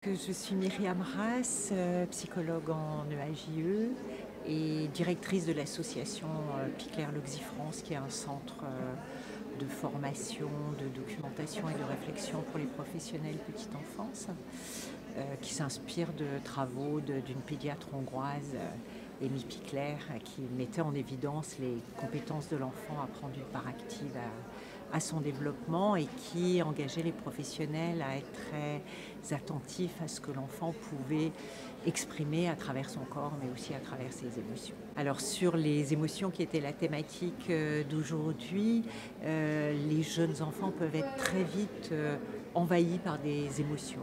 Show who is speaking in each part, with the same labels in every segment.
Speaker 1: Je suis Myriam Rass, psychologue en EAJE et directrice de l'association Picler-Loxy-France, qui est un centre de formation, de documentation et de réflexion pour les professionnels petite enfance, qui s'inspire de travaux d'une pédiatre hongroise, Amy Picler, qui mettait en évidence les compétences de l'enfant à prendre une part active à son développement et qui engageait les professionnels à être très attentifs à ce que l'enfant pouvait exprimer à travers son corps, mais aussi à travers ses émotions. Alors sur les émotions qui étaient la thématique d'aujourd'hui, les jeunes enfants peuvent être très vite envahis par des émotions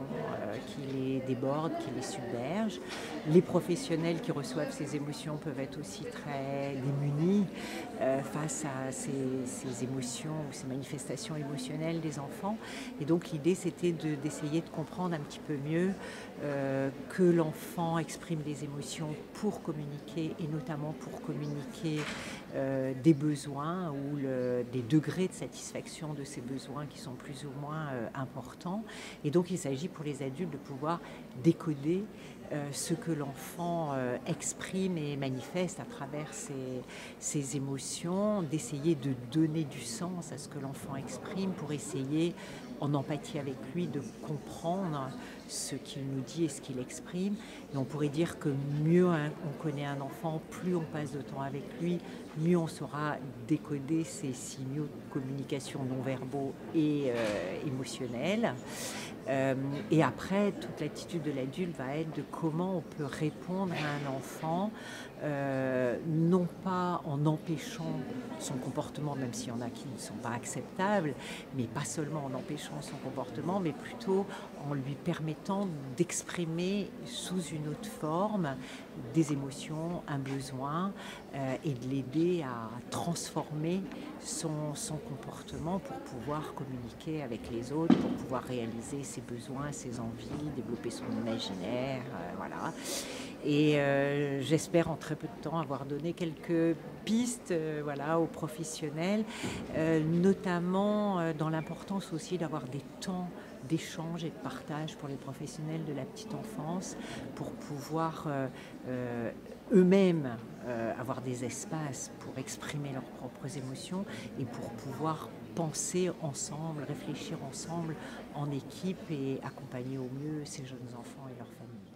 Speaker 1: qui les débordent, qui les submergent. Les professionnels qui reçoivent ces émotions peuvent être aussi très démunis face à ces émotions ou ces manifestations émotionnelles des enfants. Et donc l'idée, c'était d'essayer de comprendre un petit peu mieux que l'enfant exprime les émotions pour communiquer, et notamment pour communiquer des besoins ou des degrés de satisfaction de ces besoins qui sont plus ou moins importants. Et donc il s'agit pour les adultes de pouvoir décoder ce que l'enfant exprime et manifeste à travers ses émotions, d'essayer de donner du sens à ce que l'enfant exprime pour essayer, en empathie avec lui, de comprendre ce qu'il nous dit et ce qu'il exprime. Et on pourrait dire que mieux on connaît un enfant, plus on passe de temps avec lui, mieux on saura décoder ces signaux de communication non verbaux et émotionnels. Et après, toute l'attitude de l'adulte va être de comment on peut répondre à un enfant, non pas en empêchant son comportement, même s'il y en a qui ne sont pas acceptables, mais pas seulement en empêchant son comportement, mais plutôt en lui permettant d'exprimer sous une autre forme des émotions, un besoin, et de l'aider à transformer son comportement pour pouvoir communiquer avec les autres, pour pouvoir réaliser ses besoins, ses envies, développer son imaginaire, voilà. Et j'espère en très peu de temps avoir donné quelques pistes voilà, aux professionnels, notamment dans l'importance aussi d'avoir des temps d'échange et de partage pour les professionnels de la petite enfance, pour pouvoir eux-mêmes avoir des espaces pour exprimer leurs propres émotions et pour pouvoir penser ensemble, réfléchir ensemble en équipe et accompagner au mieux ces jeunes enfants et leurs familles.